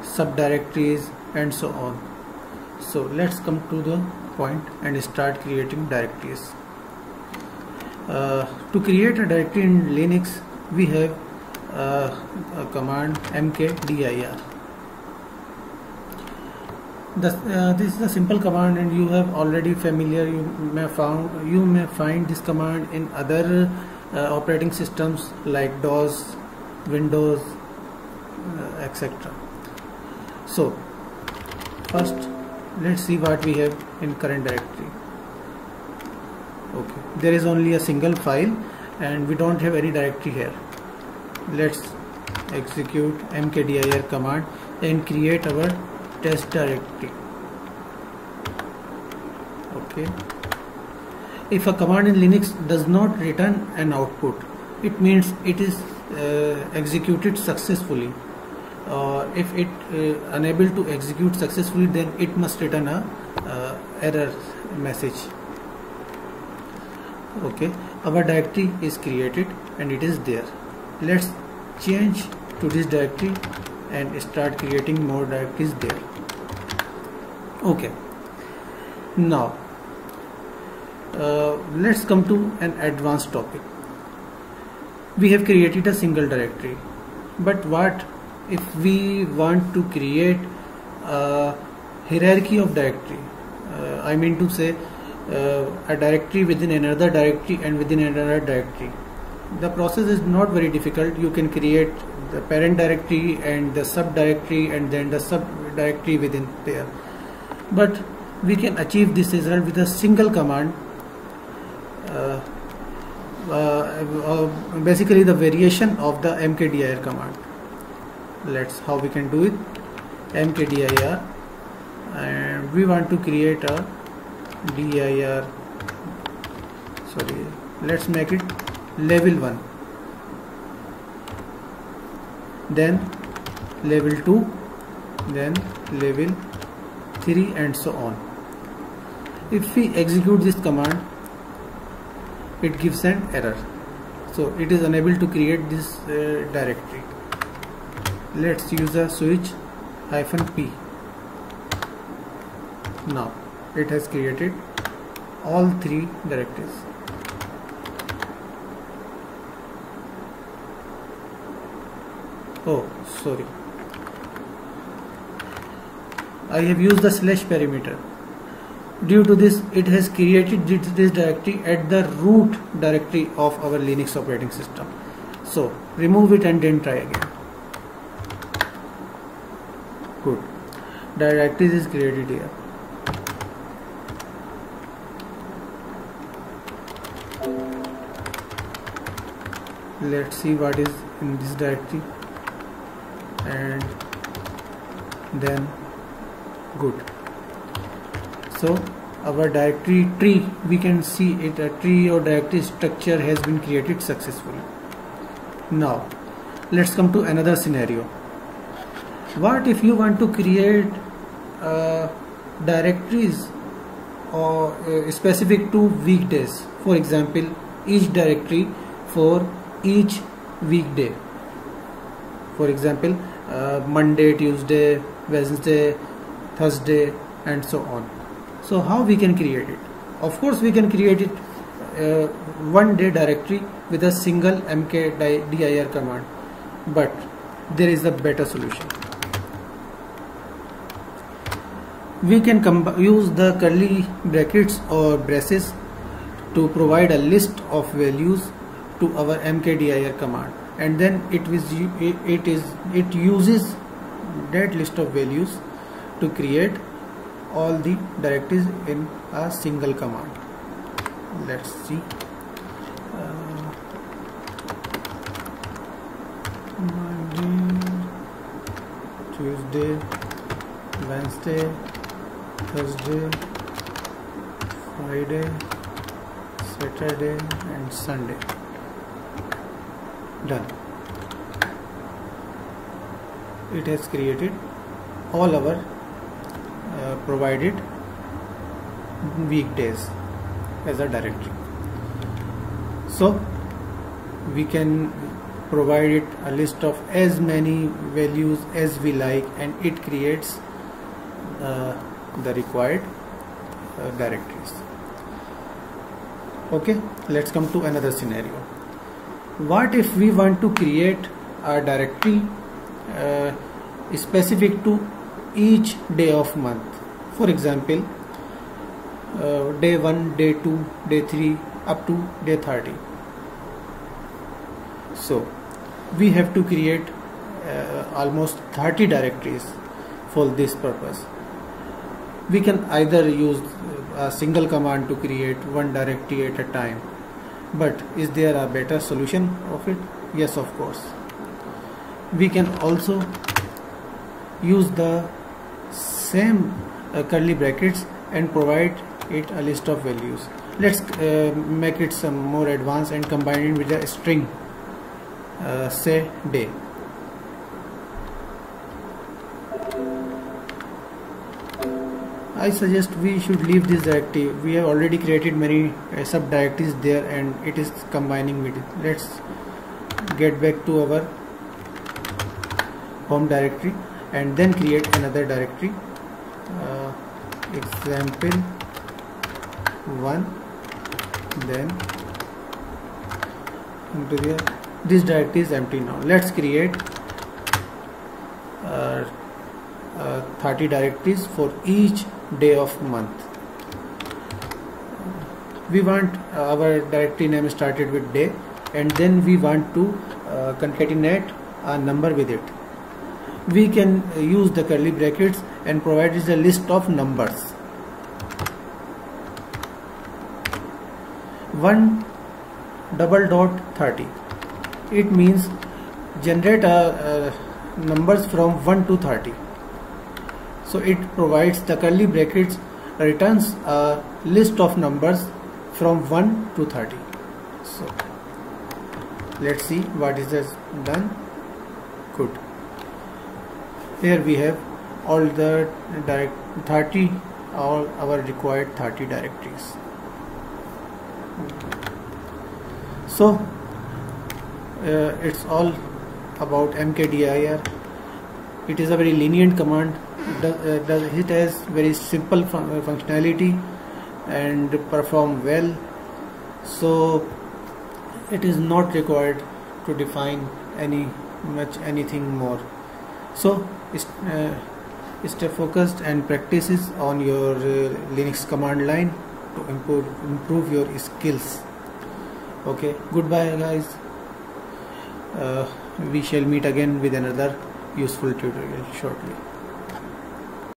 subdirectories and so on. So let's come to the point and start creating directories. To create a directory in Linux, we have a command mkdir. This is a simple command, and you have already familiar. You may find this command in other operating systems like DOS, Windows, etc. So first, let's see what we have in current directory. Okay, there is only a single file, and we don't have any directory here. Let's execute mkdir command and create our test directory. Okay. If a command in Linux does not return an output, it means it is executed successfully. If it unable to execute successfully, then it must return a error message. Okay, our directory is created and it is there. Let's change to this directory and start creating more directories there. Okay, now let's come to an advanced topic. We have created a single directory, but what if we want to create a hierarchy of directory? I mean to say a directory within another directory and within another directory. The process is not very difficult. You can create the parent directory and the subdirectory and then the subdirectory within there. But we can achieve this result with a single command. Basically the variation of the mkdir command. Let's how we can do it. Mkdir, and we want to create a dir. Sorry, let's make it level 1, then level 2, then level 3, and so on. If we execute this command, it gives an error, so it is unable to create this directory. Let's use a switch -p. Now it has created all 3 directories. Oh, sorry, I have used the / parameter. Due to this, it has created this directory at the root directory of our Linux operating system. So remove it and then try again. Good, the directory is created here. Let's see what is in this directory, and then good. So our directory tree, we can see it, a tree or directory structure has been created successfully. Now let's come to another scenario. What if you want to create directories or specific to weekdays? For example, each directory for each weekday. For example, Monday, Tuesday, Wednesday, Thursday, and so on. So how we can create it? Of course we can create it one day directory with a single mkdir command, but there is a better solution. We can use the curly brackets or braces to provide a list of values to our mkdir command, and then it uses that list of values to create all the directories in a single command. Let's see. Monday, Tuesday, Wednesday, Thursday, Friday, Saturday, and Sunday. Done. It has created all our provided weekdays as a directory. So we can provide it a list of as many values as we like, and it creates the required directories. Okay, let's come to another scenario. What if we want to create a directory specific to each day of month? For example, day 1, day 2, day 3 up to day 30. So we have to create almost 30 directories for this purpose. We can either use a single command to create one directory at a time, but is there a better solution of it? Yes, of course. We can also use the same curly brackets and provide it a list of values. Let's make it some more advanced and combine it with a string, say day. I suggest we should leave this directory. We have already created many subdirectories there, and it is combining with it. Let's get back to our home directory and then create another directory, example 1, then into there. This directory is empty now. Let's create 30 directories for each day of month. We want our directory name started with day, and then we want to concatenate a number with it. We can use the curly brackets and provide us a list of numbers. 1:30. It means generate numbers from 1 to 30. So it provides the curly brackets, returns a list of numbers from 1 to 30. So let's see what is this done. Good. Here we have all the all our required 30 directories. So it's all about mkdir. It is a very lenient command. It has very simple functionality and perform well. So it is not required to define anything more. So stay focused and practices on your Linux command line to improve your skills. Okay, goodbye guys. We shall meet again with another useful tutorial shortly.